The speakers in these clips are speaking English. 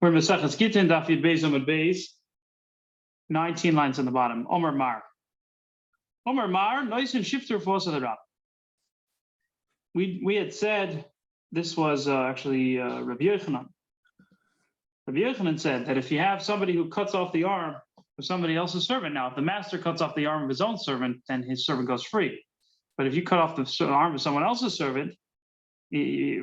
We're Maseches Gittin, Daf Yud Beis Amud Beis, 19 lines on the bottom. Omer Mar. Omer Mar, nois and shifter force of the Rab. We had said this was actually Rabbi Yochanan. Rabbi Yochanan said that if you have somebody who cuts off the arm of somebody else's servant, now if the master cuts off the arm of his own servant, then his servant goes free. But if you cut off the arm of someone else's servant,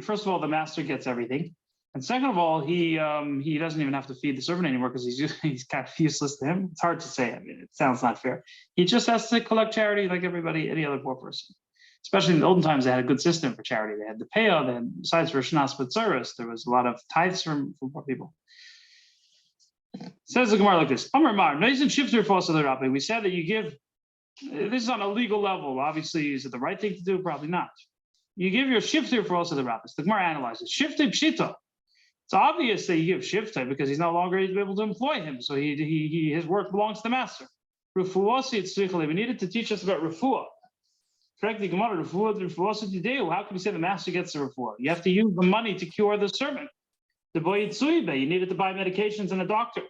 first of all, the master gets everything. And second of all, he doesn't even have to feed the servant anymore because he's kind of useless to him. It's hard to say. I mean, it sounds not fair. He just has to collect charity like everybody, any other poor person. Especially in the olden times, they had a good system for charity. They had the payout, they had, besides for Shnas B'Tzeres, there was a lot of tithes from poor people. Says the Gemara like this: Amar Mar, Neizin Shifter Fosa the Rabbi. We said that you give. This is on a legal level. Obviously, is it the right thing to do? Probably not. You give your shifter for also the rabbis. The Gemara analyzes shifter pshita. It's obvious that you give shifter because he's no longer able to employ him. So his work belongs to the master. Refuasi tzrichale. We needed to teach us about refuah. Correct the Gemara. Refuasi today. How can we say the master gets the refuah? You have to use the money to cure the servant. The boy tzuybe. You needed to buy medications and a doctor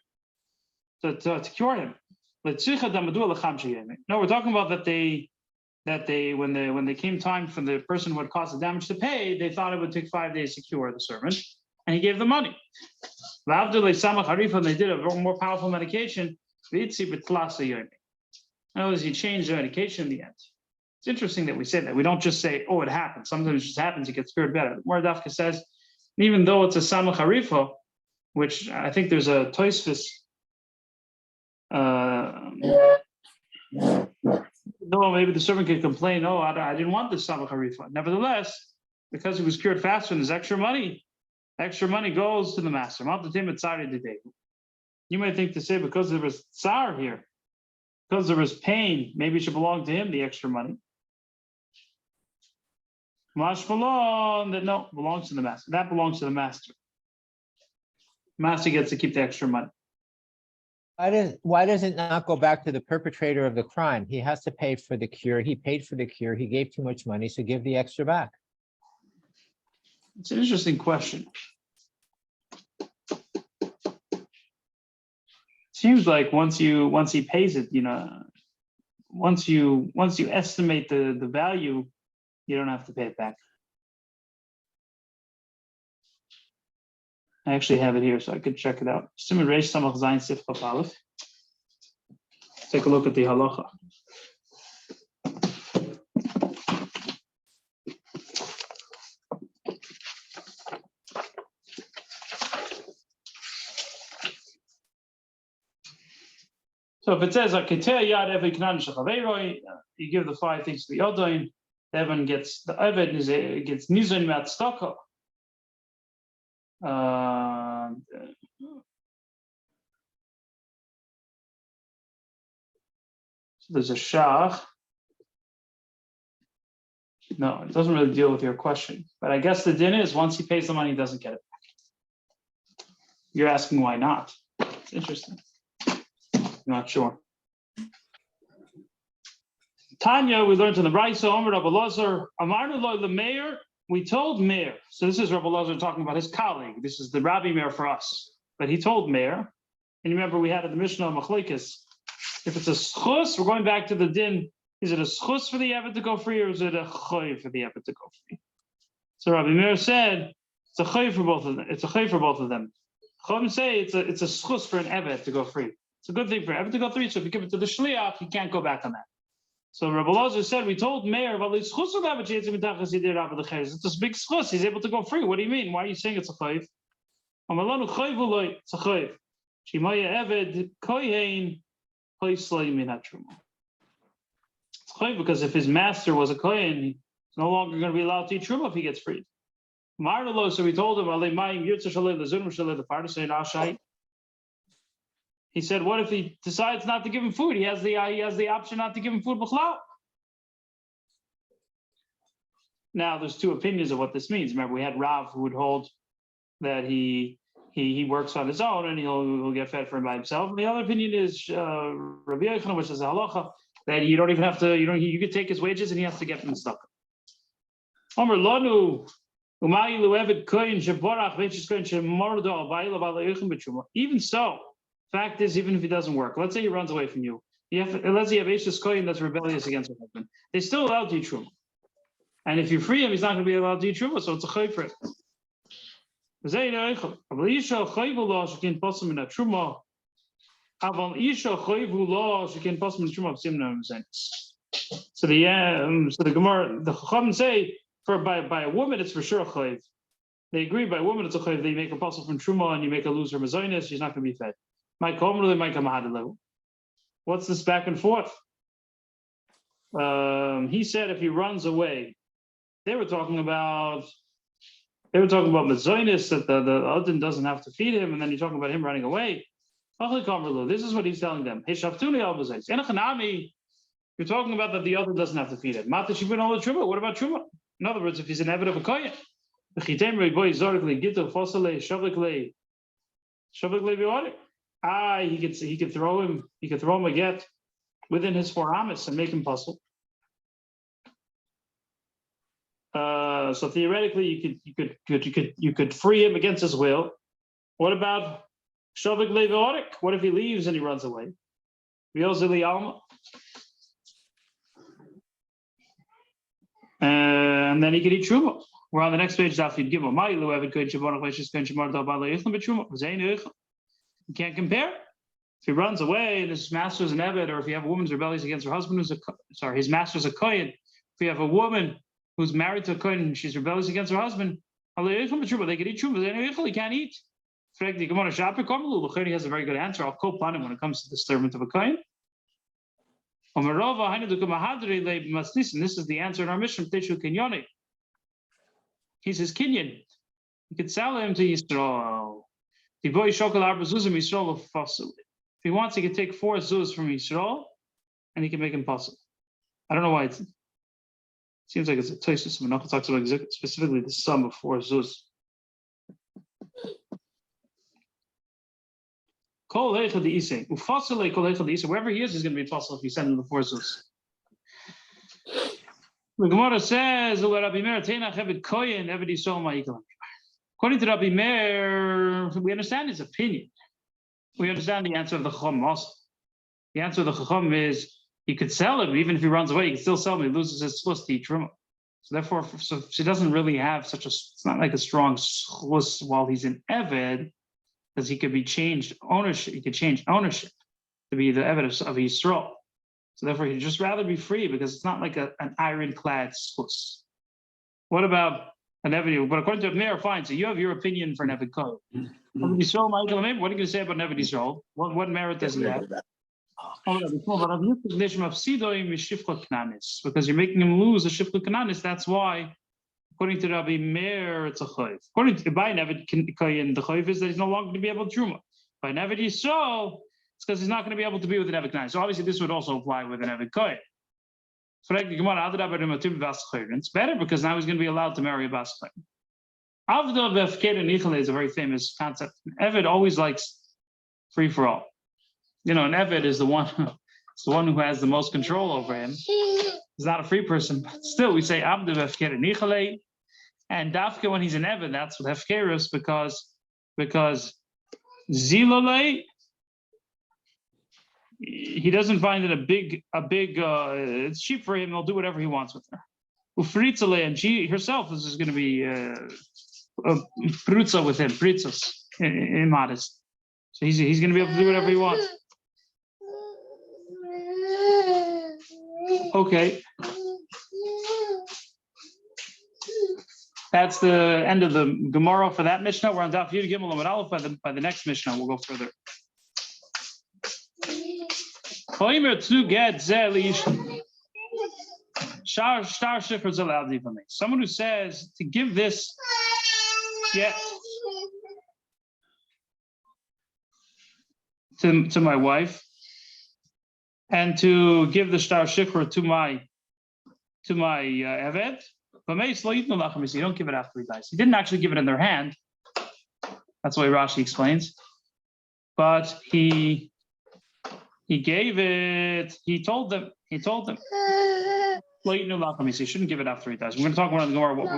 to cure him. No, we're talking about that they when they came time for the person who had caused the damage to pay, they thought it would take 5 days to cure the servant, and he gave the money. And they did a more powerful medication. In other words, he changed the medication in the end. It's interesting that we say that. We don't just say, oh, it happened. Sometimes it just happens, it gets cured better. More Dafka says, even though it's a samach harifa, which I think there's a Tosfos. No, maybe the servant could complain, oh, I didn't want this samach harifa. Nevertheless, because he was cured faster and there's extra money goes to the master. You might think to say because there was tsar here, because there was pain, maybe it should belong to him, the extra money. Mashmalon, that no, belongs to the master. That belongs to the master. Master gets to keep the extra money. Why does it not go back to the perpetrator of the crime? He has to pay for the cure. He paid for the cure. He gave too much money, so give the extra back. It's an interesting question. Seems like once he pays it, once you estimate the value, you don't have to pay it back. I actually have it here, so I could check it out. Take a look at the halacha. So if it says you give the 5 things to the Yodain, the Evan gets the Eved gets Nizon Matztaka. So there's a shach. No, it doesn't really deal with your question. But I guess the din is once he pays the money, he doesn't get it back. You're asking why not? It's interesting. I'm not sure. Tanya, we learned in the Brayso, Omer Rabbi Elazar, Amarnu lo the mayor. We told Meir, so this is Rabbi Elazar talking about his colleague. This is the Rabbi Meir for us. But he told Meir, and you remember we had at the Mishnah Machlekes, if it's a schus, we're going back to the din, is it a schus for the Eved to go free or is it a choy for the Eved to go free? So Rabbi Meir said, it's a choy for both of them. It's a choy for both of them. Chum say it's a schus for an Eved to go free. It's a good thing for an Eved to go free, so if you give it to the Shliach, he can't go back on that. So Rabbi Elazar said, we told Meir, it's this big schus, he's able to go free. What do you mean? Why are you saying it's a chayv? It's a chayv. It's chayv because if his master was a kohen, he's no longer going to be allowed to eat truma if he gets freed. So we told him, he said, what if he decides not to give him food? He has the option not to give him food b'chlal. Now, there's 2 opinions of what this means. Remember, we had Rav who would hold that he works on his own and he'll get fed for him by himself. And the other opinion is Rabbi Yochanan, which is a halacha, that you don't even have to, you could take his wages and he has to get them stuck. Omer Lanu, Even so, fact is, even if he doesn't work, let's say he runs away from you. Let's say you have Eishes Kohen that's rebellious against her husband. They're still allowed to eat truma. And if you free him, he's not going to be allowed to eat truma, so it's a chayv for him. So the Gemara, the Chachamim say by a woman it's for sure a chayv. They agree by a woman it's a chayv. They make a puzzle from truma and you make a loser mazonis. She's not going to be fed. What's this back and forth? He said if he runs away, they were talking about mazonis, that the Adin doesn't have to feed him, and then you're talking about him running away. This is what he's telling them. You're talking about that the other doesn't have to feed him. What about truma? In other words, if he's an evid of a kohen, he could throw him a get within his 4 amas and make him puzzle. So theoretically, you could free him against his will. What about shavik levorik? What if he leaves and he runs away? And then he could eat truma. We're on the next page. You can't compare. If he runs away and his master's an eved, or if you have a woman's rebellious against her husband, his master's a kohen. If you have a woman who's married to a kohen and she's rebellious against her husband, they can eat truma. He can't eat. He has a very good answer. I'll quote on him when it comes to the disturbance of a kohen. And this is the answer in our mission. He says kinyan. You could sell him to Yisrael. If he wants, he could take 4 zuz from Yisrael and he can make him possible. I don't know why it seems like it's a Tosfos Menachos talks about specifically the sum of 4 zuz. Wherever he is, he's going to be possible if you send him the 4 zuz. The Gemara says, according to Rabbi Meir, we understand his opinion. We understand the answer of the Chacham also. The answer of the Chacham is he could sell him, even if he runs away, he can still sell him, he loses his schus to eat truma. So therefore, she doesn't really have it's not like a strong schus while he's in Eved, because he could be changed ownership, he could change ownership to be the Eved of Yisrael. So therefore, he'd just rather be free because it's not like an ironclad schus. What about an Eved? But according to Meir, fine. So you have your opinion for an Eved Kohen. What are you going to say about Eved Yisrael? What merit does he have? Because you're making him lose a shifcha kananis. That's why, according to Rabbi Meir, it's a chayv. According to by an Eved Kohen, the chayv is that he's no longer going to be able to truma. By an Eved Yisrael, it's because he's not going to be able to be with an Eved Kananis. So obviously, this would also apply with an Eved Kohen. It's better because now he's going to be allowed to marry a bas kohen. Avda b'efker nichale is a very famous concept. Eved always likes free for all. An Eved is the one who has the most control over him. He's not a free person, but still we say Avda b'efker nichale. And dafka when he's an Eved, that's what hefker is because zilale. He doesn't find it a big. It's cheap for him. He'll do whatever he wants with her. Ufritzale, and she herself is going to be prutza with him, pritzos, immodest. So he's going to be able to do whatever he wants. Okay, that's the end of the Gemara for that Mishnah. We're on Daf Yud Gimel Amud Aleph. By the next Mishnah, we'll go further. Someone who says to give this get to my wife and to give the shtar shikra to my eved, you don't give it after he dies. He didn't actually give it in their hand. That's the way Rashi explains. But he gave it. He told them. He shouldn't give it after he dies. We're going to talk about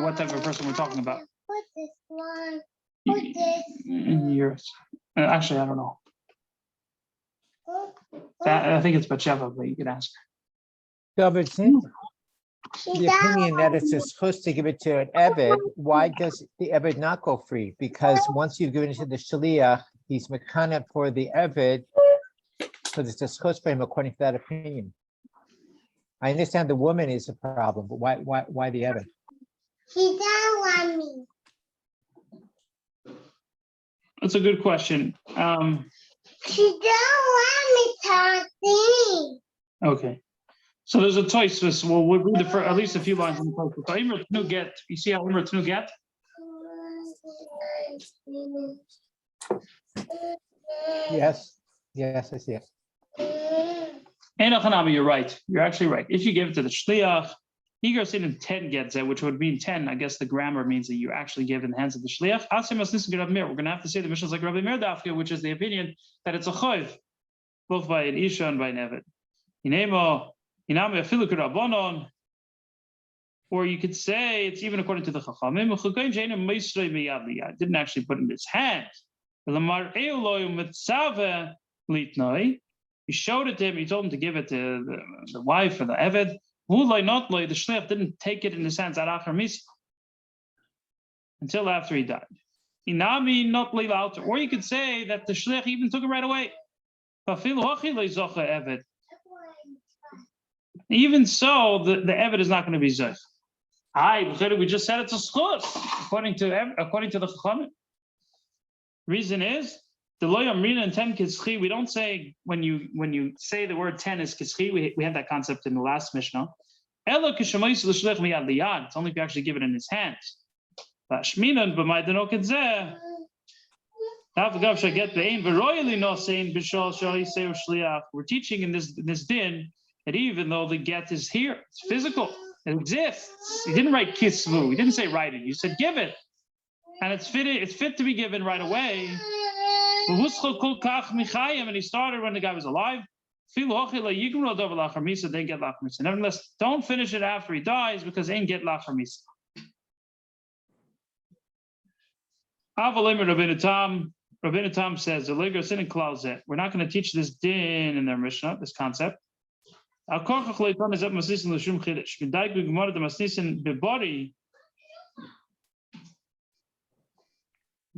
what type of person we're talking about. Actually, I don't know. I think it's Batsheva, but you can ask her. So, but since the opinion that it's supposed to give it to an Eved, why does the Eved not go free? Because once you've given it to the Shaliach, he's mekana for the Eved, because it's a schus for him according to that opinion. I understand the woman is a problem, but why the Eved? She don't want me. That's a good question. She don't want me talking. Okay. So there's a Tosfos. Well, we'll read at least a few lines in the Tosfos. So Omer Tnu Get. You see how Omer Tnu Get? Yes, I see it. Enochanami, you're right. You're actually right. If you give it to the Shliach, he goes in 10 gets it, which would mean 10. I guess the grammar means that you actually give in the hands of the Shliach. We're going to have to say the Mishnah is like Rabbi Meir Dafka, which is the opinion that it's a choiv, both by an Isha and by an Eved. Or you could say it's even according to the Chachamim. Didn't actually put it in his hand. He showed it to him. He told him to give it to the wife or the Eved. The Shliach didn't take it in his hands until after he died. Or you could say that the Shliach even took it right away. Even so, the Eved is not going to be Zech. We just said it's a schus, according to the Chachamim. Reason is the lo yamrina and 10 kischi. We don't say when you say the word 10 is kischi. We had that concept in the last Mishnah. It's only if you actually give it in his hands. We're teaching in this din that even though the get is here, it's physical, it exists. He didn't write kisvu. He didn't say write it. You said give it, and it's fit to be given right away. And he started when the guy was alive. Nevertheless, don't finish it after he dies because ain't get lachar misa. Rabbeinu Tam says the Liger sin klal. We're not going to teach this din in their Mishnah, this concept. The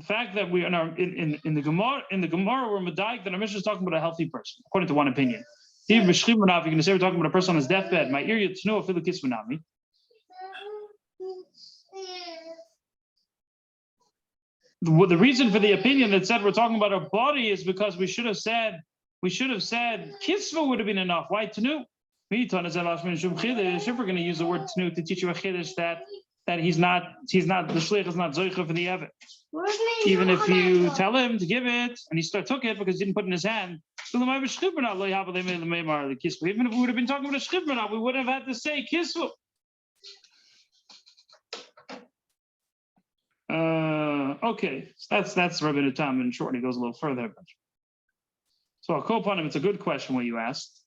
fact that we are in the Gemara we're medayik that our Mishnah is talking about a healthy person, according to one opinion. You're going to say we're talking about a person on his deathbed. My ear to know afilu kisvanami. The reason for the opinion that said we're talking about our body is because we should have said kisva would have been enough. Why tanu? If we're going to use the word tanu to teach you a chiddush that he's not the shliach is not zoicha for the Eved. Even if you tell him to give it and he took it because he didn't put it in his hand. Even if we would have been talking about a shchibna, we would have had to say kisva. Okay, so that's Rabbeinu Tam in short. He goes a little further. So I'll call upon him. It's a good question what you asked.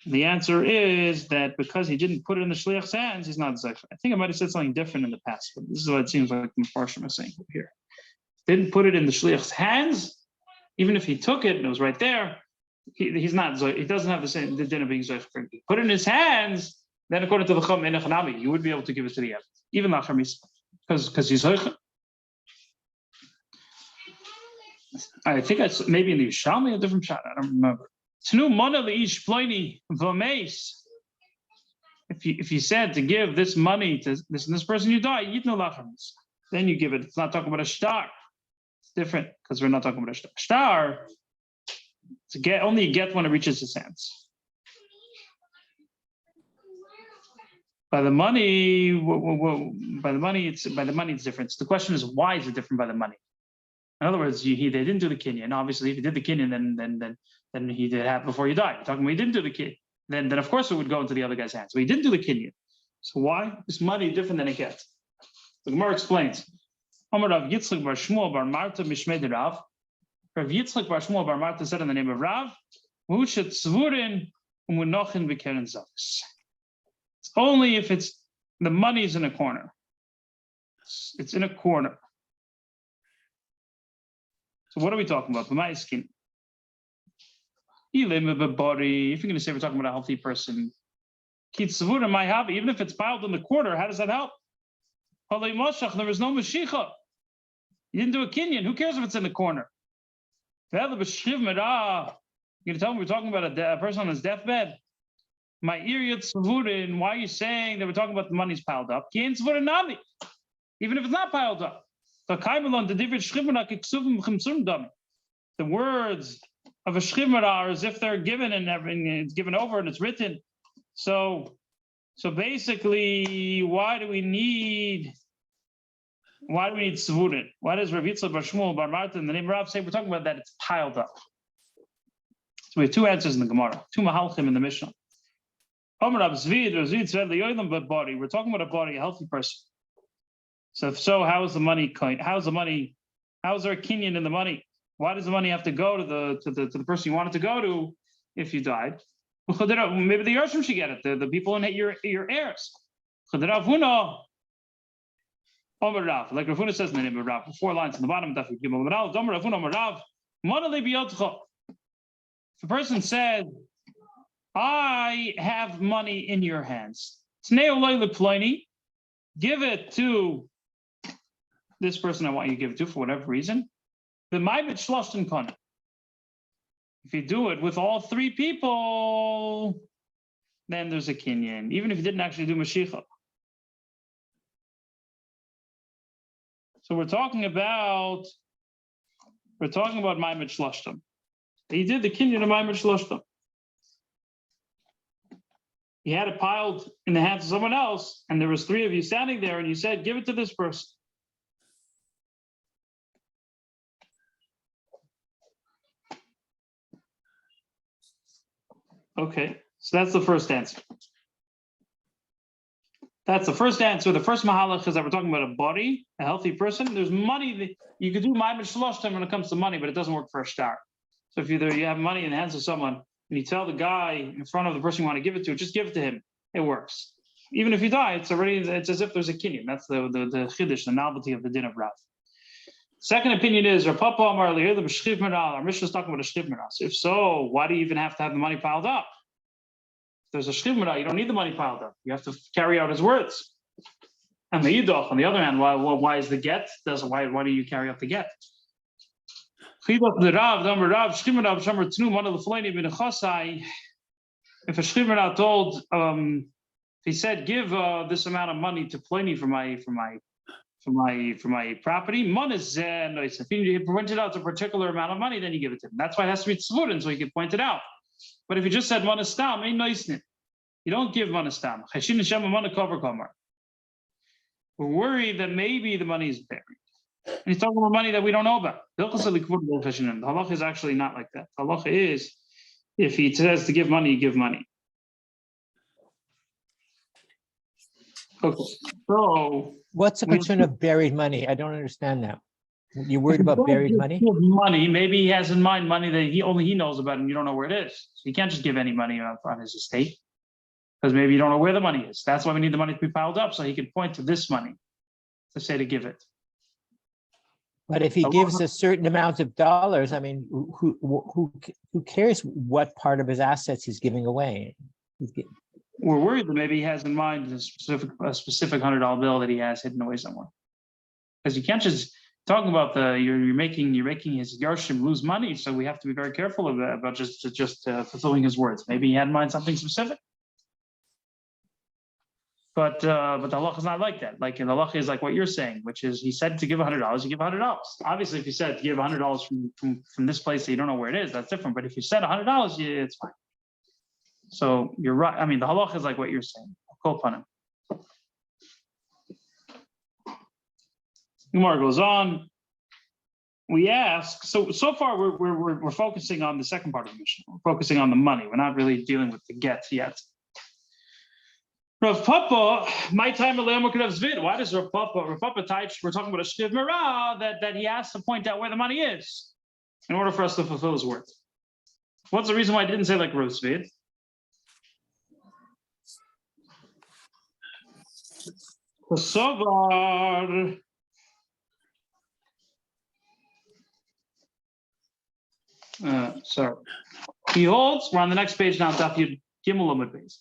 The answer is that because he didn't put it in the shliach's hands, he's not zech. I think I might have said something different in the past, but this is what it seems like the Mepharshim is saying here. Didn't put it in the shliach's hands, even if he took it and it was right there, he's not. He doesn't have the din of being zech. Put it in his hands, then according to the Chum Enechanami, you would be able to give it to the Eved, even lachar misa, because he's zech. I think that's maybe in the Yerushalmi, a different shot. I don't remember. If you said to give this money to this person you die, then you give it. It's not talking about a star. It's different because we're not talking about a star. Star, only you get when it reaches his hands. By the money, it's different. So the question is, why is it different by the money? In other words, they didn't do the kinyan. Obviously, if he did the kinyan, then he did have before he died. You're talking about he didn't do the kinyan. Then of course it would go into the other guy's hands. But he didn't do the kinyan. So why? This money is different than a get. The Gemara explains. Omer Rav Yitzchak bar Shmuel bar Marta mishmei Rav. Rav Yitzchak bar Shmuel bar Marta said in the name of Rav, Mushet tzvurin umunochin b'keren zavis. It's only if the money is in a corner. It's in a corner. So what are we talking about? My skin. If you're going to say we're talking about a healthy person, even if it's piled in the corner, how does that help? There is no Mashiach. You didn't do a kinyan. Who cares if it's in the corner? You're going to tell me we're talking about a person on his deathbed? My Why are you saying that we're talking about the money's piled up? Even if it's not piled up. The words of a shchimara are as if they're given and everything, it's given over and it's written. So basically, why do we need Svurin? Why does Rav Yitzchak Bar Shmuel Bar Martin, the name of Rav, say we're talking about that it's piled up? So we have two answers in the Gemara, two mahalchim in the Mishnah. We're talking about a body, a healthy person. So how is the money coin? How is there a kinyan in the money? Why does the money have to go to the person you want it to go to if you died? Maybe the Yerushalmi should get it. The people in your heirs. Like Rav Huna says in the name of Rav, 4 lines in the bottom. If a person said, I have money in your hands, give it to this person I want you to give it to for whatever reason. If you do it with all 3 people, then there's a kinyan, even if you didn't actually do Mashiach. So we're talking about Maimed Shloshtam. He did the kinyan of Maimed Shloshtam. He had it piled in the hands of someone else, and there was 3 of you standing there, and you said, give it to this person. Okay, so that's the first answer. The first mahalach is that we're talking about a body, a healthy person. There's money that you could do Maimed Shloshtam when it comes to money, but it doesn't work for a star. So if you have money in the hands of someone and you tell the guy in front of the person you want to give it to, just give it to him. It works. Even if you die, it's as if there's a kinyan. That's the chiddush, the novelty of the din of Rav. Second opinion is Rav Papa Amar Li, the B'shchiv Meral. Our Mishnah is talking about a shchiv meral. So if so, why do you even have to have the money piled up? If there's a shchiv meral, you don't need the money piled up. You have to carry out his words. And the yidoch, on the other hand, why is the get? Why do you carry out the get? If a shchiv meral told, he said, give this amount of money to Pliny for my property. If you pointed out a particular amount of money, then you give it to him. That's why it has to be tzvurin, so you can point it out. But if you just said manastam, ain't noisnit. You don't give manastam. We're worried that maybe the money is buried. And he's talking about money that we don't know about. The halacha is actually not like that. The halacha is, if he says to give money, you give money. Okay, so what's the concern of buried money? I don't understand that. You're worried about buried money? Money, maybe he has in mind money that only he knows about and you don't know where it is. So you can't just give any money on his estate because maybe you don't know where the money is. That's why we need the money to be piled up so he can point to this money to say to give it. But if he gives a certain amount of dollars, I mean, who cares what part of his assets he's giving away? We're worried that maybe he has in mind a specific $100 bill that he has hidden away somewhere. Because you can't just talk about you're making his Yerushalmi lose money, so we have to be very careful about just fulfilling his words. Maybe he had in mind something specific. But the halacha is not like that. Like the halacha is like what you're saying, which is he said to give $100, you give $100. Obviously, if you said to give $100 from this place that you don't know where it is, that's different. But if you said $100, it's fine. So you're right. I mean, the halacha is like what you're saying. Kol panim. Gemara goes on. We ask. So far we're focusing on the second part of the mission. We're focusing on the money. We're not really dealing with the get yet. Rav Papa, my time zvid. Why does Rav Papa teach? We're talking about a shchiv meral that he has to point out where the money is in order for us to fulfill his words. What's the reason why I didn't say like Rav Zvid? So he holds. We're on the next page now. Daf Yud Gimel Amud Beis.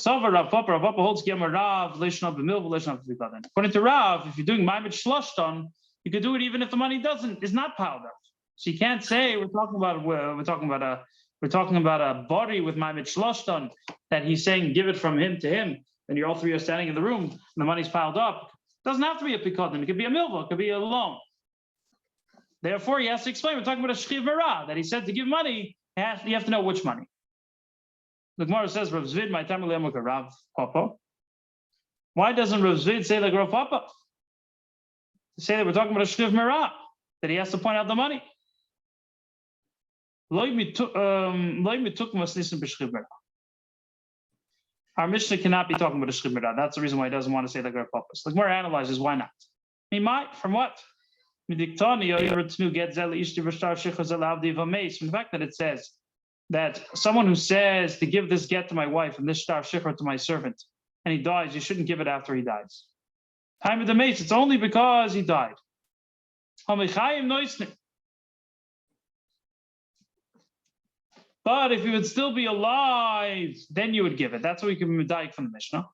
Rav Papa holds Gemar Rav Leishnav B'Mil Leishnav B'Baden. According to Rav, if you're doing Maimed Shloshton, you could do it even if the money is not piled up. So you can't say we're talking about a body with Maimed Shloshton that he's saying give it from him to him, and you're all three are standing in the room and the money's piled up. It doesn't have to be a pikadon. It could be a milva. It could be a loan. Therefore, he has to explain. We're talking about a shchiv v'ra, that he said to give money. You have to know which money. The Gemara says, Rav Zvid, my time Rav Papa. Why doesn't Rav Zvid say like Rav Papa? To say that we're talking about a shchiv v'ra, that he has to point out the money. Our Mishnah cannot be talking about a shchiv v'ra. That's the reason why he doesn't want to say like Rav Papa. So the Gemara analyzes why not. He might, from what? From the fact that it says that someone who says to give this get to my wife and this shtar shikra to my servant, and he dies, you shouldn't give it after he dies. Time of the mace, it's only because he died. But if he would still be alive, then you would give it. That's what we can medayik from the Mishnah.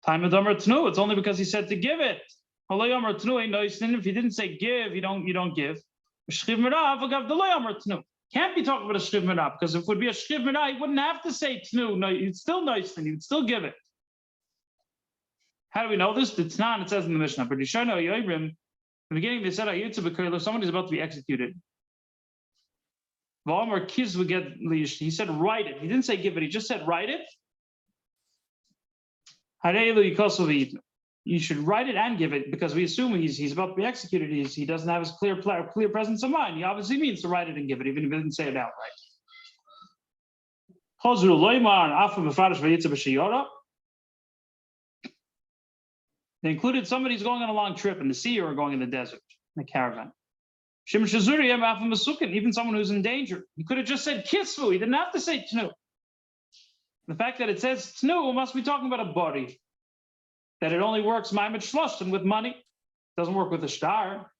Time of Damar Tnu, it's only because he said to give it. If he didn't say give, you don't give. Can't be talking about a shchiv merah, because if it would be a shchiv merah, he wouldn't have to say tnu. No, you'd still noisen, you'd still give it. How do we know this? It's not. It says in the Mishnah. But in the beginning they said someone is about to be executed. האומר kids would get. He said write it. He didn't say give it. He just said write it. You should write it and give it, because we assume he's about to be executed. He doesn't have his clear presence of mind. He obviously means to write it and give it, even if he didn't say it outright. They included somebody's going on a long trip in the sea or going in the desert, in a caravan. Even someone who's in danger. He could have just said kisvu. He didn't have to say tnu. The fact that it says tnu must be talking about a body. That it only works maimed shloshton with money. Doesn't work with a shtar.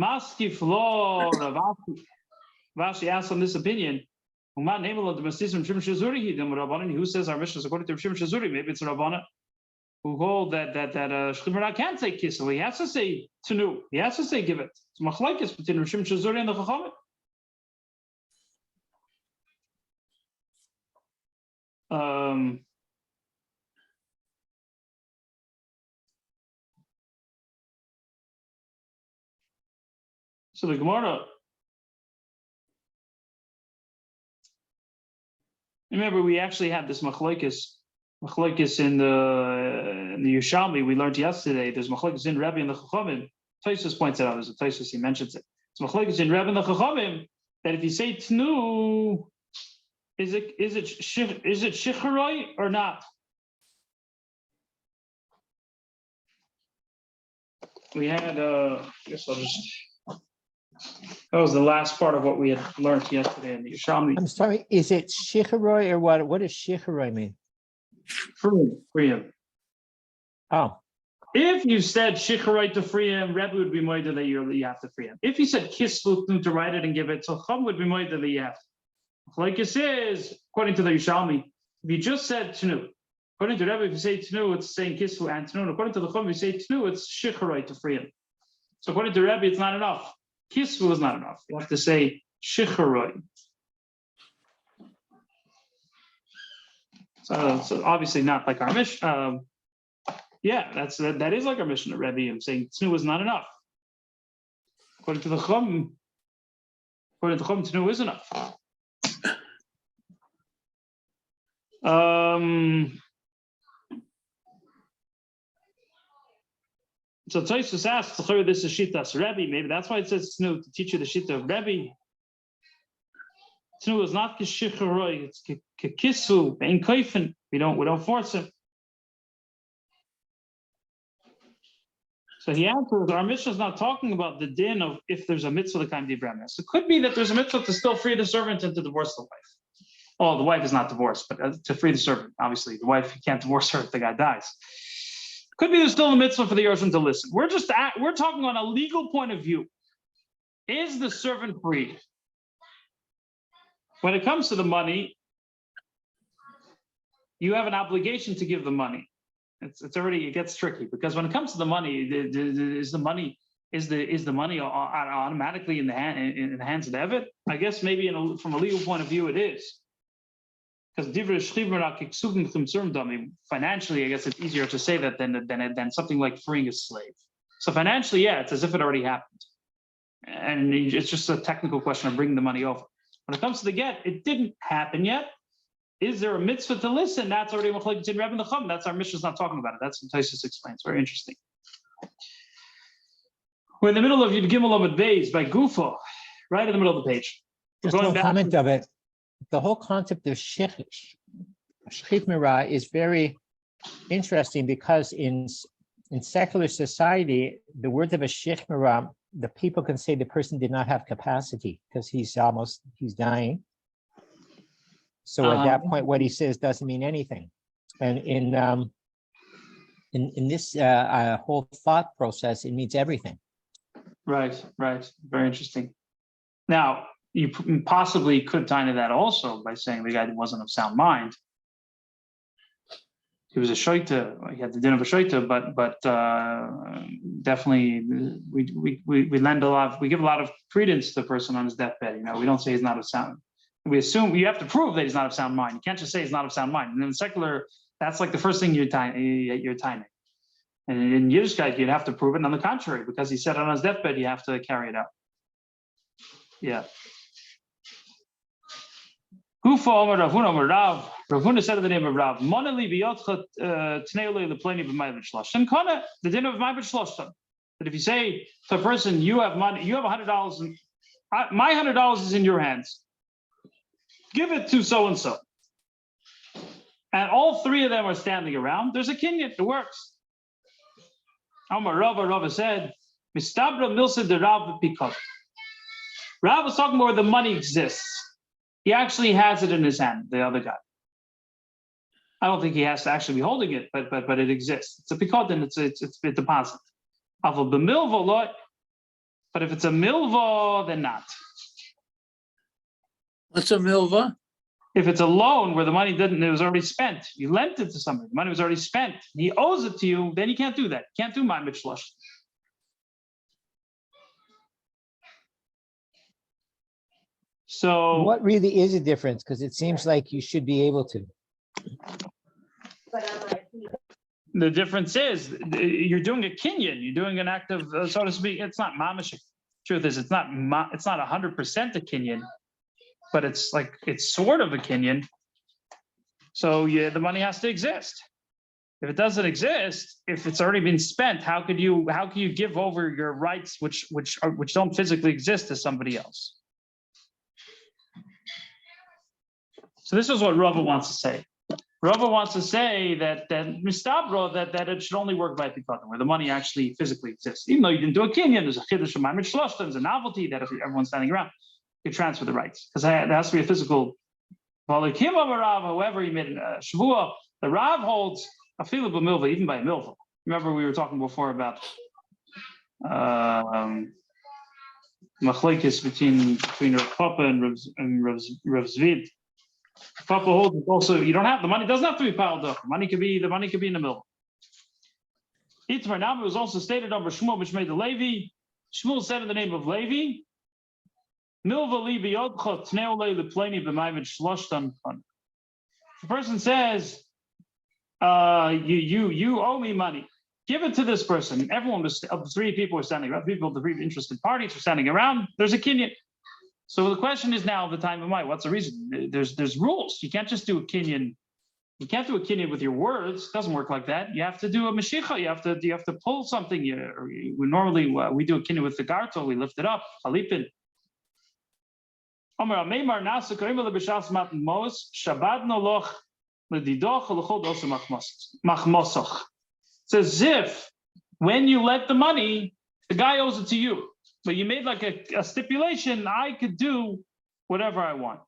Maskif lo Rashi asks on this opinion. Who says our Mishnah is according to Shimon Shazuri? Maybe it's a Rabbana who hold that shchiv merah can't say kisel. He has to say tenu. He has to say give it. It's machlokes between Shimon Shazuri and the Chachamim. So the Gemara, remember we actually had this machlokes in the Yerushalmi. We learned yesterday. There's machlokes in Rebbe and the Chachamim. Tosfos points it out. There's a Tosfos, he mentions it. It's machlokes in Rebbe and the Chachamim that if you say tnu, is it shicharoi or not? We had I guess I'll just. That was the last part of what we had learned yesterday in the Yerushalmi. I'm sorry, is it shicharoi or what? What does shicharoi mean? Free him. Oh. If you said shicharoi to free him, Rebbe would be moida that you have to free him. If you said kisvu to write it and give it, so Chum would be moida that you have to. Like it says, according to the Yerushalmi, if you just said tnu, according to Rebbe, if you say tnu, it's saying kisvu and tnu. According to the Chum, if you say tnu, it's shicharoi to free him. So according to Rebbe, it's not enough. Kisvu is not enough. You have to say shicharoi. So obviously not like our Mishnah. That is like our Mishnah, Rebbe. I'm saying tnu is not enough. According to the Chum, tnu is enough. So Tosfos asks, this is Shitas Rebbe. Maybe that's why it says tnu, to teach you the Shita of Rebbe. Tnu is not kishicharoi, it's kikisu, bein koifen. We don't force him. So he answers, our Mishnah is not talking about the din of if there's a mitzvah the kind of Ibrahim. It could be that there's a mitzvah to still free the servant and to divorce the wife. Oh, the wife is not divorced, but to free the servant, obviously. The wife, you can't divorce her if the guy dies. Could be there's still a mitzvah for the Yerushalmi to listen. We're talking on a legal point of view. Is the servant free? When it comes to the money, you have an obligation to give the money. It gets tricky because when it comes to the money, is the money automatically in the hands of the Eved? I guess maybe from a legal point of view it is. Because financially, I guess it's easier to say that than something like freeing a slave. So financially, yeah, it's as if it already happened. And it's just a technical question of bringing the money over. When it comes to the get, it didn't happen yet. Is there a mitzvah to listen? That's already Machlokes in Rebbe and the Chum. That's our Mishnah's not talking about it. That's what Tosfos explains. Very interesting. We're in the middle of Yud Gimel Amud Beis by Gufo, right in the middle of the page. Just a comment of it. The whole concept of shchit mirah is very interesting because in secular society, the word of a shchit mirah, the people can say the person did not have capacity because he's dying. So at that point, what he says doesn't mean anything. And in this whole thought process, it means everything. Right. Very interesting. Now, you possibly could tie to that also by saying the guy wasn't of sound mind. He was a shoita. He had the din of a shoita, but definitely we lend a lot. We give a lot of credence to the person on his deathbed. We don't say he's not of sound. We assume you have to prove that he's not of sound mind. You can't just say he's not of sound mind. And in secular, that's like the first thing you're timing. And in Yiddishkeit, you'd have to prove it. And on the contrary, because he said on his deathbed, you have to carry it out. Yeah. Gufa Omer Ravuna Omer Rav. Ravuna said in the name of Rav, Monali biyotcha tneule lepleni b'mayvit shloshtan. Kona, the din of mayvit shloshtan. But if you say to a person, you have money, you have $100, and my $100 is in your hands. Give it to so-and-so. And all three of them are standing around. There's a kinyan, it works. Omar Rava said, Mistabra milsa de Rav pikot. Rav was talking about where the money exists. He actually has it in his hand, the other guy. I don't think he has to actually be holding it, but it exists. It's a pikot and it's a deposit. But if it's a milva, then not. What's a milva? If it's a loan where the money it was already spent, you lent it to somebody, the money was already spent, he owes it to you, then you can't do that. You can't do ma'amid shlosh. So what really is a difference? Because it seems like you should be able to. The difference is you're doing a kinyan, you're doing an act of, so to speak, it's not mamish. Truth is, it's not 100% a kinyan. But it's sort of a kinyan. So yeah, the money has to exist. If it doesn't exist, if it's already been spent, how can you give over your rights which don't physically exist to somebody else? So this is what Rava wants to say. Rava wants to say that mistabro that it should only work by pikotim, where the money actually physically exists. Even though you didn't do a kinyan, there's a chiddush of ma'amid shloshtan, there's a novelty that if everyone's standing around, you transfer the rights because there has to be a physical. However, he made a shavua. The Rav holds a fila b'milva, even by a milva. Remember, we were talking before about machlekes between Rav Papa and Rav Zvid. Papa holds it also. You don't have the money; doesn't have to be piled up. The money could be in the milva. Itmar Nam was also stated over Shmuel, which made the Levi. Shmuel said in the name of Levi. The person says, you owe me money. Give it to this person. Everyone was of the three people were standing around. People of the three interested parties were standing around. There's a kinyan. So the question is now the time of my. What's the reason? There's rules. You can't just do a kinyan. You can't do a kinyan with your words. It doesn't work like that. You have to do a mashicha. You have to pull something. We normally we do a kinyan with the gartel. We lift it up. Halipin. It's as if when you let the money, the guy owes it to you, but you made like a stipulation, I could do whatever I want.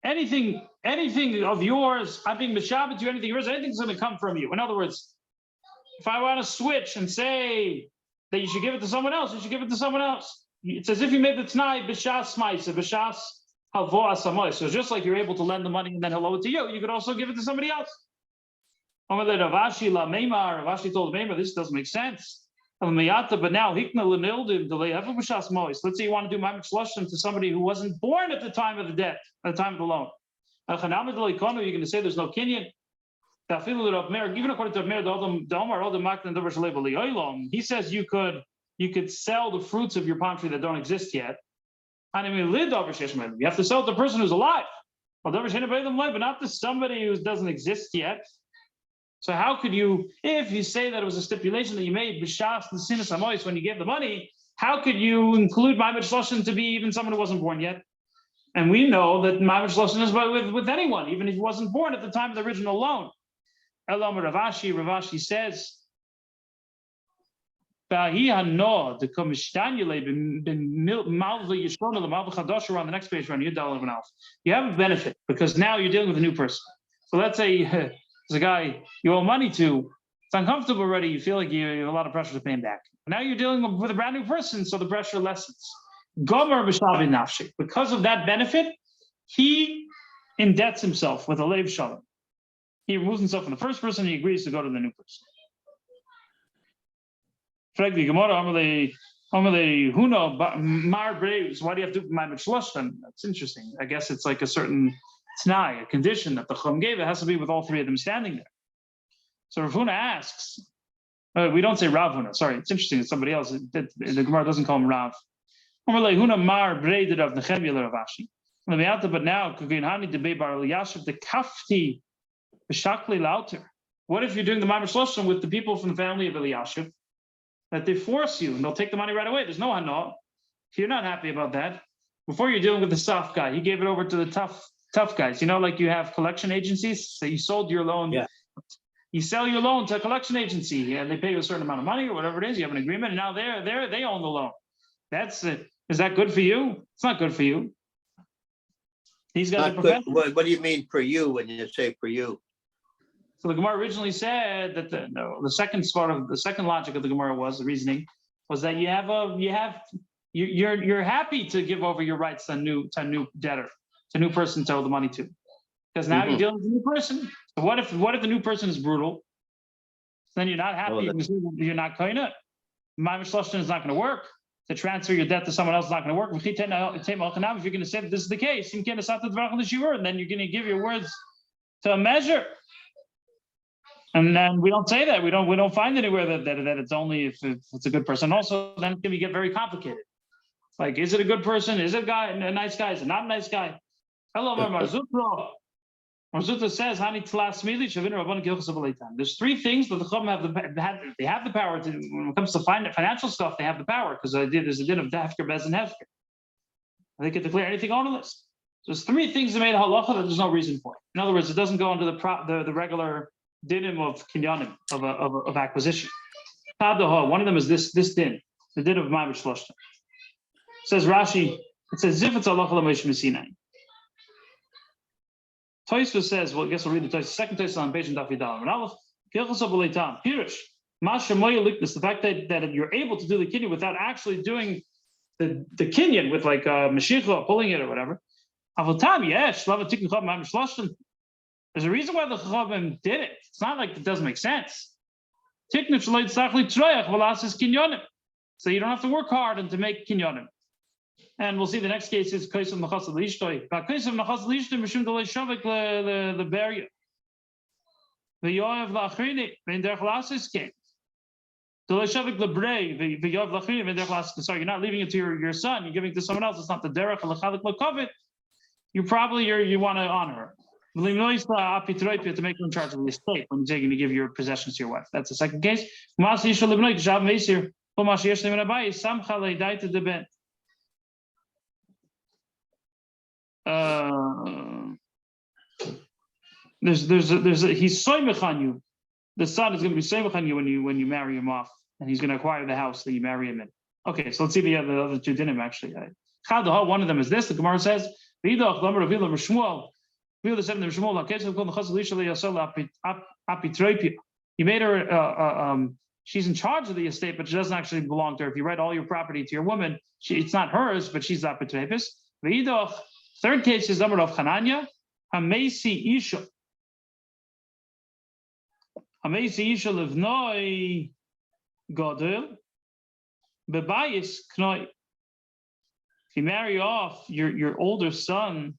Anything anything of yours, I'm being mishabed to you, anything of yours, anything's going to come from you. In other words, if I want to switch and say that you should give it to someone else, you should give it to someone else. It's as if you made the t'nai b'shas ma'isa, b'shas halvo asamoy. So just like you're able to lend the money and then he'll owe it to you, you could also give it to somebody else. Ravashi told Meimar, this doesn't make sense. But now, let's say you want to do Ma'amad Shloshim to somebody who wasn't born at the time of the debt, at the time of the loan. You're going to say there's no kinyan. Even according to Mer, he says you could sell the fruits of your palm tree that don't exist yet. You have to sell it to the person who's alive, but not to somebody who doesn't exist yet. So how could you, if you say that it was a stipulation that you made b'shas the sinas hamois when you gave the money, how could you include Ma'amad Shloshim to be even someone who wasn't born yet? And we know that Ma'amad Shloshim is with anyone, even if he wasn't born at the time of the original loan. Elam Ravashi says, on the next page, you have a benefit because now you're dealing with a new person. So let's say there's a guy you owe money to, it's uncomfortable already, you feel like you have a lot of pressure to pay him back. Now you're dealing with a brand new person, so the pressure lessens. Gomer b'shavi nafshi. Because of that benefit, he indebts himself with a leiv shalom. He removes himself from the first person, he agrees to go to the new person. Why do you have to do Ma'amad Shloshim? That's interesting. I guess it's like a certain t'nai, a condition that the Chum gave. It has to be with all three of them standing there. So Rav Huna asks, we don't say Rav Huna, sorry, it's interesting, it's somebody else. The Gemara doesn't call him Rav. But now, what if you're doing the Ma'amad Shloshim with the people from the family of Eliashiv, that they force you and they'll take the money right away? There's no hana. If you're not happy about that, before you're dealing with the soft guy, he gave it over to the tough guys. You know, like you have collection agencies. So you sold your loan. Yeah. You sell your loan to a collection agency and they pay you a certain amount of money or whatever it is. You have an agreement and now they own the loan. That's it. Is that good for you? It's not good for you. These guys are professionals. What do you mean for you when you say for you? So the Gemara originally said that the second logic of the Gemara was the reasoning was that you're happy to give over your rights to a new debtor, to a new person to owe the money to, because now you're dealing with a new person. So what if the new person is brutal? Then you're not happy. You're not kind of. Ma'amad Shloshim is not going to work. To transfer your debt to someone else is not going to work. If you're going to say that this is the case, and then you're going to give your words to a measure. And then we don't say that. We don't find anywhere that it's only if it's a good person. Also, then it's going to get very complicated. Like, is it a good person? Is it a nice guy? Is it not a nice guy? Hello, Marzutra. Marzutra says, there's three things that the Chum have the power to, when it comes to financial stuff, they have the power, because there's a din of Hefker, Bez, and Hefker. They can declare anything ownerless. So there's three things that made halacha that there's no reason for it. In other words, it doesn't go under the regular dinim of kinyanim, of acquisition. One of them is this din, the din of Ma'amad Shloshim. Says Rashi, it says if it's halacha l'Moshe Messinai. Tosfos says, well, I guess we'll read the Tosfos. Second Tosfos on page in Daf Yudal. Pirush, the fact that you're able to do the kinyan without actually doing the kinyan with like Mashiach pulling it or whatever. There's a reason why the Chachamim did it. It's not like it doesn't make sense. So you don't have to work hard and to make kinyanim. And we'll see the next case is Kaisav Nachas L'Ishtoi. Kaisav Nachas L'Ishtoi Mishum D'Lei Shavik L'Beria. V'Yoav L'Achrini V'In Derech L'Asis came. D'Lei Shavik L'Brei V'Yoav L'Achrini V'In Derech L'Asis. Sorry, you're not leaving it to your son. You're giving it to someone else. It's not the Derech L'Chalik L'Kovit. You want to honor her. To make her in charge of the estate when you're taking to give your possessions to your wife. That's the second case. He's soymech on you. The son is going to be soymech on you when you marry him off, and he's going to acquire the house that you marry him in. Okay, so let's see the other two dinim actually. One of them is this. The Gemara says, You made her, she's in charge of the estate, but she doesn't actually belong to her. If you write all your property to your woman, it's not hers, but she's apitrepis. Third case is Amar of Hananya, Hamesi Isha. Hamesi Isha Livnoi Godel, Bebayis Knoi. If you marry off your older son,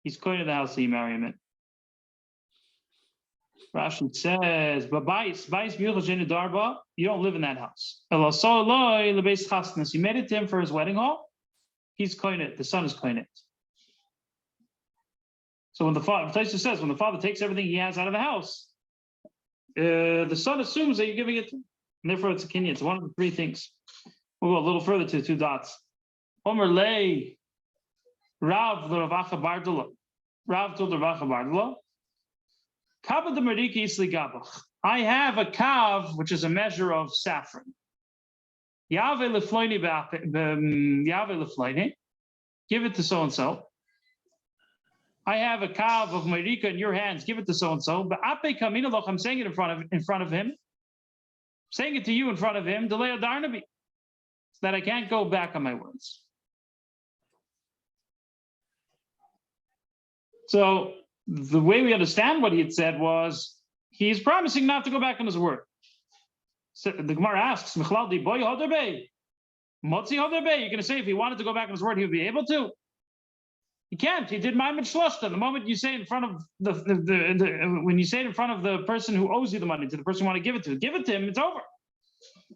he's going to the house that you marry him in. Rashi says, you don't live in that house. You made it to him for his wedding hall. He's koinit. The son is koinit. So when the father, Taisa says, when the father takes everything he has out of the house, the son assumes that you're giving it to him. And therefore, it's a kinyan. It's one of the three things. We'll go a little further to 2 dots. Omer lei Rav l'Ravacha Bardula. Rav told Ravacha Bardula. Kaba de Mariki Isli Gabach. I have a kav, which is a measure of saffron. Yave lefloini Yave lefloini. Give it to so and so. I have a kav of Marika in your hands. Give it to so and so. But ape kaminaloch. I'm saying it in front of him. I'm saying it to you in front of him. Delay darnabi. So that I can't go back on my words. So the way we understand what he had said was he's promising not to go back on his word. So the Gemara asks, "Michlal boy hoderbe, motzi hoderbe." You're going to say if he wanted to go back on his word, he would be able to. He can't. He did ma'amid shloshta. The moment you say it in front of when you say it in front of the person who owes you the money, to the person you want to give it to him. It's over.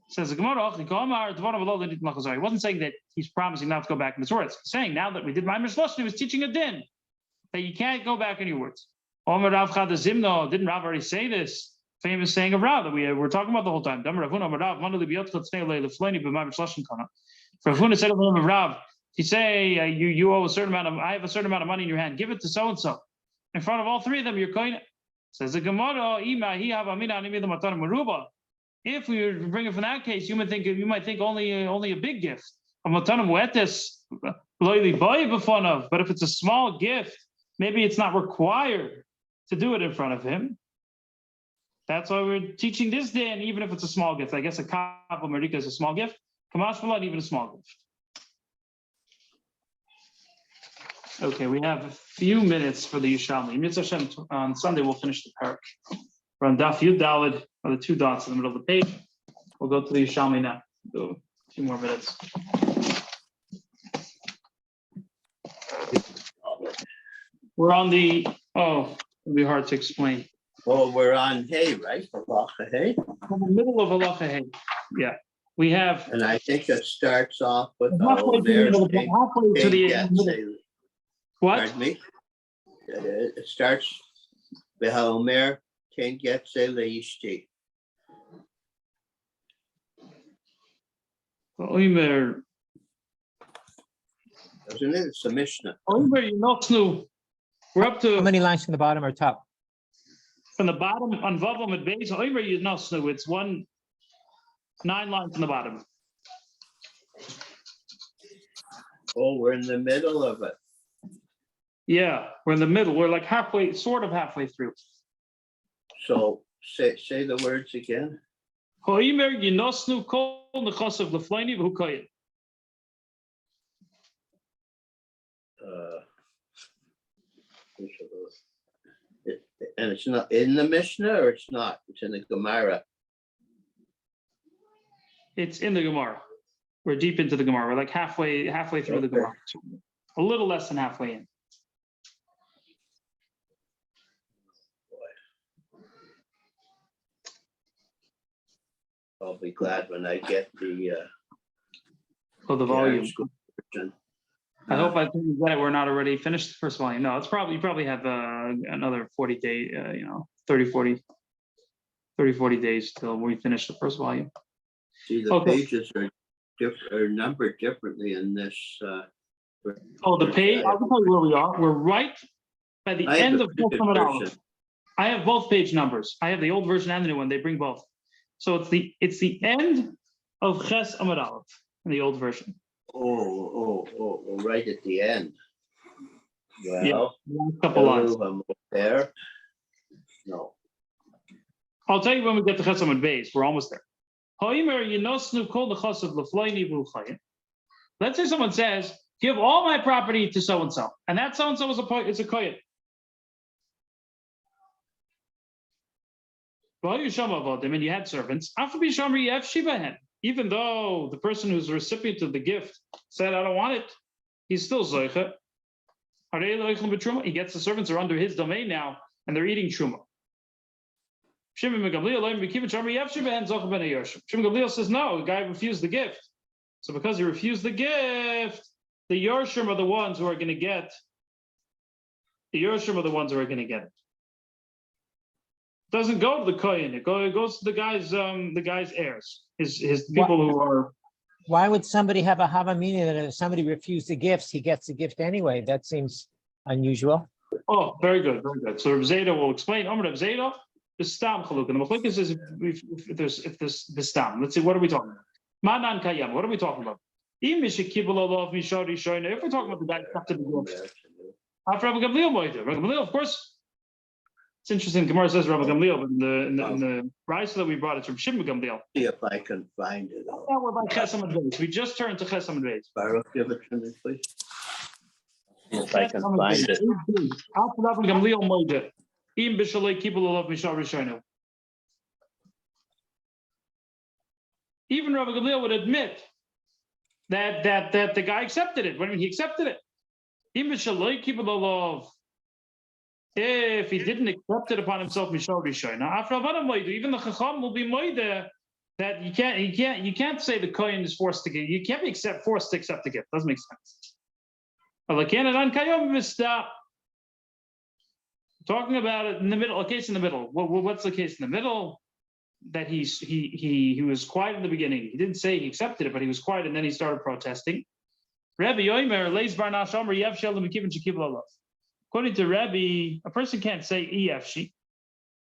Says the Gemara, he wasn't saying that he's promising not to go back on his words. He's saying now that we did ma'amid shloshta, he was teaching a din that you can't go back on your words. Omer Rav Chadazimno, didn't Rav already say this? Famous saying of Rav that we're talking about the whole time. For Ravuna said of Rav, you say you owe a certain amount of, I have a certain amount of money in your hand, give it to so and so. In front of all three of them, you're koine. Says the Gemara, if we bring it from that case, you might think only a big gift. But if it's a small gift, maybe it's not required to do it in front of him. That's why we're teaching this day, and even if it's a small gift. I guess a kav of Marika is a small gift. Kamash Malad, even a small gift. Okay, we have a few minutes for the Yerushalmi. Mitzvah Hashem, on Sunday, we'll finish the parak. We're on Daf Yud Daled, or the 2 dots in the middle of the page. We'll go to the Yerushalmi now. Do a few more minutes. We're on the, it'll be hard to explain. Oh, we're on hay, right? Halacha hay. In the middle of Halacha hay. Yeah. We have. And I think it starts off with the halfway to the Omer. What? Pardon me? It starts with Omer, Ken Getse Leishti. Omer. Doesn't it? It's a Mishnah. Omer, you know, we're up to. How many lines from the bottom or top? From the bottom on Vavam at base, Omer, you know, it's 9 lines from the bottom. Oh, we're in the middle of it. Yeah, we're in the middle. We're like sort of halfway through. So say the words again. Hoimer yinosnu kol nechosav lefleini v'hukoyin. And it's not in the Mishnah, or it's not? It's in the Gemara. It's in the Gemara. We're deep into the Gemara. We're like halfway through the Gemara. A little less than halfway in. I'll be glad when I get the volume. version. I hope I think that we're not already finished the first volume. No, it's probably, you probably have another 40 days, 30, 40 days till we finish the first volume. See, the pages are numbered differently in this. The page, I'll tell you where we are. We're right by the end of Ches Amud Aleph. I have both page numbers. I have the old version and the new one. They bring both. So it's the end of Ches Amud Aleph in the old version. Oh, right at the end. Well, last couple lines. there. No. I'll tell you when we get to Chesam and Beis. We're almost there. Ha'omer yinosnu kol nechasav lefloini v'uchayim. Let's say someone says, "Give all my property to so and so," and that so and so is a kohen. And you had servants. Even though the person who's the recipient of the gift said, "I don't want it," he's still zoicha. He gets the servants are under his domain now, and they're eating truma. Shimon Gamliel says, "No, the guy refused the gift. So because he refused the gift, the Yerushalmi are the ones who are going to get. The Yerushalmi are the ones who are going to get it. Doesn't go to the kohen. It goes to the guy's heirs, his people who are." Why would somebody have a havamina that if somebody refused the gifts, he gets the gift anyway? That seems unusual. Oh, very good, very good. So Reb Zeta will explain. Omer Reb Zeta, the stam chaluk, and the machlokes is if there's the stam. Let's see, what are we talking about? Manan kayam. What are we talking about? If we're talking about the guy who accepted the gift, after Rabbi Gamliel, of course. It's interesting. Gemara says Rabbi Gamliel, but in the rise that we brought, it's from Shimon Gamliel. See if I can find it. Now we're by Chesam and Beis. We just turned to Chesam and Beis. Baruch, give it to me, please. See if I can find it. After Rabbi Gamliel moide, im b'shalei kibul olav mishar rishonu. Even Rabbi Gamliel would admit that the guy accepted it. What do you mean he accepted it? Im b'shalei kibul olav. If he didn't accept it upon himself, Mishal Rishon. Now, after Avada Moide, even the Chacham will be Moide that you can't say the Kohen is forced to give. You can't be forced to accept the gift. Doesn't make sense. Talking about it in the middle, a case in the middle. What's the case in the middle? That he was quiet in the beginning. He didn't say he accepted it, but he was quiet, and then he started protesting. Rabbi Yoimer leis barnash omer yev shalom v'kivin shekibul olav. According to Rebbe, a person can't say EFC.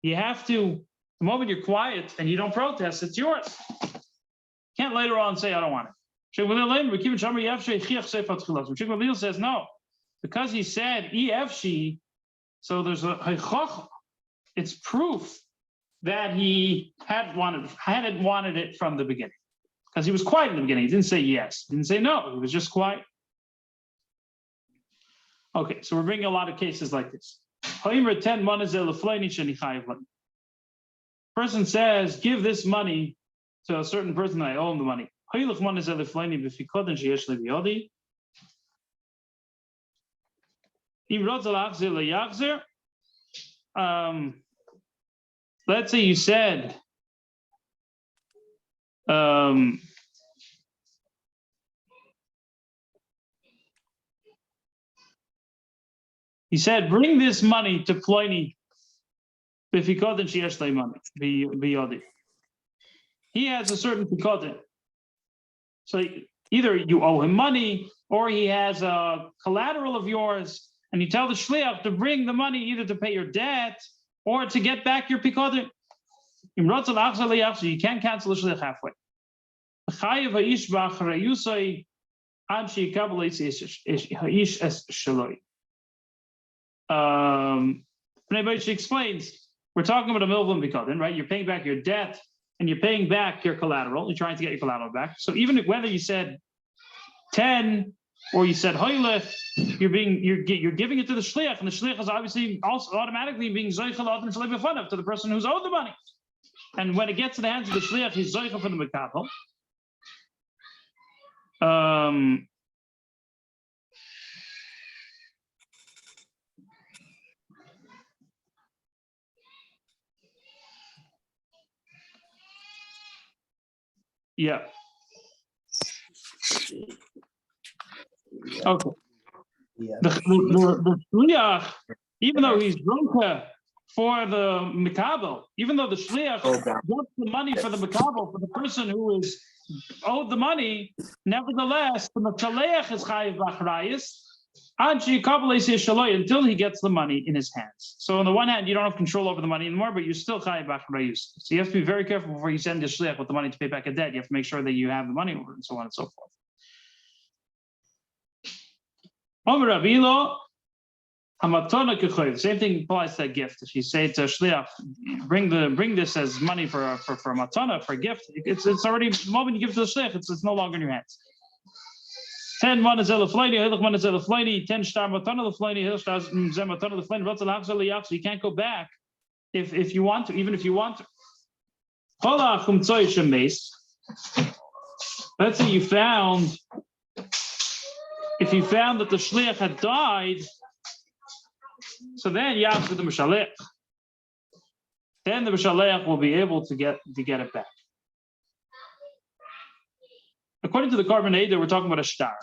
You have to, the moment you're quiet and you don't protest, it's yours. Can't later on say, "I don't want it." Sheikh Gamliel says, no, because he said EFC, so there's a heichach. It's proof that he hadn't wanted it from the beginning. Because he was quiet in the beginning. He didn't say yes, didn't say no, he was just quiet. Okay, so we're bringing a lot of cases like this. Person says, "Give this money to a certain person that I owe him the money." Let's say you said, he said, "Bring this money to Ploini. He has a certain pikotin. So either you owe him money, or he has a collateral of yours, and you tell the shliach to bring the money either to pay your debt or to get back your pikotin. You can't cancel the shliach halfway. She explains, we're talking about a milvum bikotin, right? You're paying back your debt and you're paying back your collateral. You're trying to get your collateral back. So even whether you said 10 or you said hoyle, you're giving it to the shliach, and the shliach is obviously also automatically being zoichel adam shalei b'fanav to the person who's owed the money. And when it gets in the hands of the shliach, he's zoichel for the mekabel. Yeah. Okay. Yeah. The shliach, even though he's broker for the mikabel, even though the shliach gets the money for the mikabel for the person who is owed the money, nevertheless, the shliach is chayiv b'achrayis until he gets the money in his hands. So on the one hand, you don't have control over the money anymore, but you're still chayiv b'achrayis. So you have to be very careful before you send the shliach with the money to pay back a debt. You have to make sure that you have the money over, and so on and so forth. Over Rabilo, Hamatona kechoyv. Same thing applies to a gift. If you say to a shliach, bring this as money for matana, for a gift, it's already, the moment you give it to the shliach, it's no longer in your hands. 10 manazel lefleini, hilach manazel lefleini, 10 shtar matana lefleini, hilach shtar zem matana lefleini, rotzal hachzal liyach. So you can't go back if you want to, even if you want to. Holach umtzoy shemes. Let's say if you found that the shliach had died, so then yachzir the mishalech. Then the mishalech will be able to get it back. According to the Korban Eidah, we're talking about a shtar.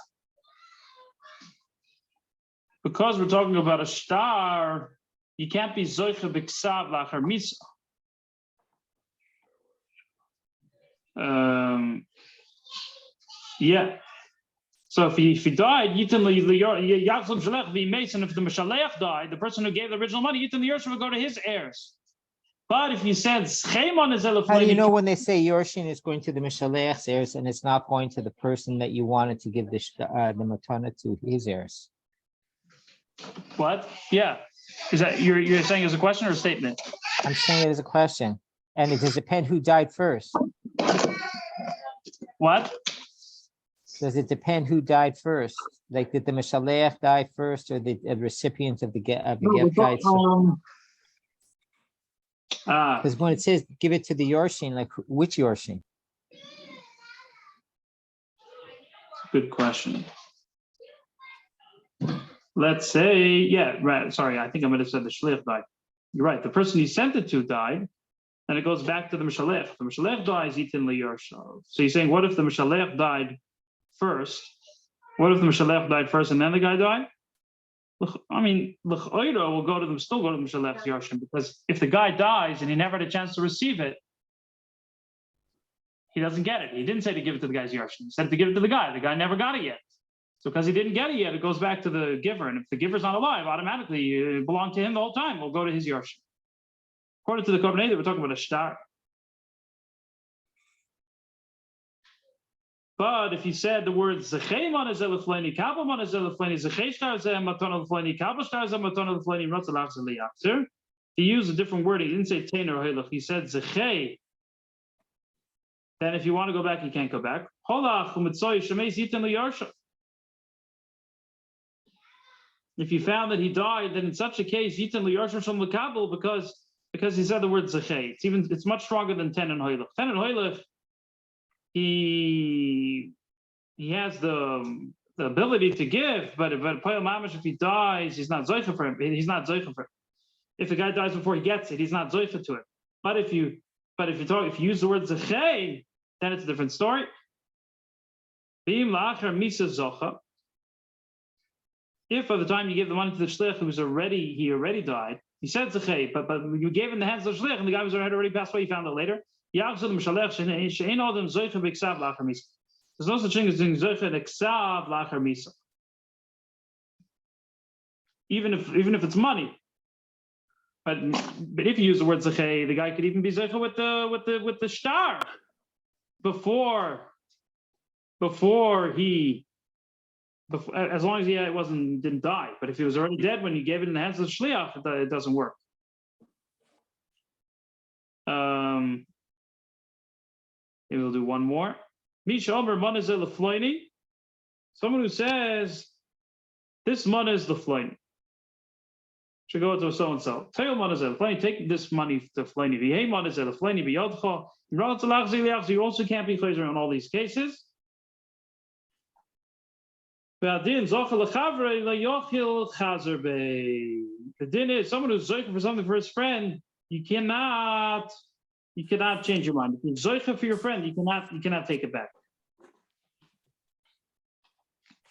Because we're talking about a shtar, you can't be zoiche b'ksav lachar misa. Yeah. So if he died, Yitin Yachzim Shalech v'Mason. If the Mishalech died, the person who gave the original money, Yitin the Yershin will go to his heirs. But if he said Schemon is How do you know when they say Yorshin is going to the Mishalech's heirs and it's not going to the person that you wanted to give the matana to his heirs? What? Yeah. Is that you're saying as a question or a statement? I'm saying it as a question. And it does depend who died first. What? Does it depend who died first? Like, did the Mishalech die first, or the recipient of the gift died first? Because when it says give it to the Yorshin, like which Yorshin? Good question. Let's say, yeah, right. Sorry, I think I might have said the Shliach died. You're right. The person he sent it to died, and it goes back to the Mishalech. The Mishalech dies, Yitin liYorshav. So you're saying, what if the Mishalech died first? What if the Mishalech died first and then the guy died? I mean, L'ch'oira will still go to the Mishalech's Yorshin, because if the guy dies and he never had a chance to receive it, he doesn't get it. He didn't say to give it to the guy's Yorshin. He said to give it to the guy. The guy never got it yet. So because he didn't get it yet, it goes back to the giver. And if the giver's not alive, automatically it belonged to him the whole time. We'll go to his Yorshin. According to the Korban Eidah, we're talking about a shtar. But if he said the word Zechei manazel lefleini, Kabel manazel lefleini, Zechei shtar zeh matana lefleini, Kabel shtar zeh matana lefleini, rotzal hachzal liyachzir, he used a different word. He didn't say tein or hilach. He said Zechei. Then if you want to go back, you can't go back. Holach u'mitzoy shemeis yitin liyarsha. If you found that he died, then in such a case, yitin liyarsha shom lekabel, because he said the word Zechei. It's much stronger than ten and hilach. Ten and hilach, he has the ability to give, but Poyel Mamash, if he dies, he's not zoicha for him. He's not zoicha for him. If the guy dies before he gets it, he's not zoicha to it. But if you use the word Zechei, then it's a different story. If by the time you give the money to the shliach he already died, he said Zechei, but you gave in the hands of the shliach and the guy was already passed away, you found it later. There's no such thing as doing zoicha and eksav lachar misa. Even if it's money. But if you use the word Zechei, the guy could even be zoicha with the shtar before as long as he didn't die. But if he was already dead when you gave it in the hands of the shliach, it doesn't work. Maybe we'll do one more. Misha Omer manazel lefloini. Someone who says this money is lefloini. Should go to so and so. Take this money to Flaini. You also can't be chazer on all these cases. The din is someone who's zoicha for something for his friend. You cannot change your mind. If you're zoicha for your friend, you cannot take it back.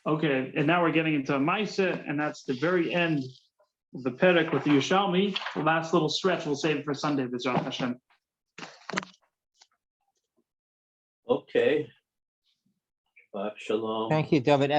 Okay, and now we're getting into a Maaseh, and that's the very end of the Perek with the Yerushalmi. The last little stretch we'll save it for Sunday, B'ezrat Hashem. Okay. Shabbat shalom. Thank you, David.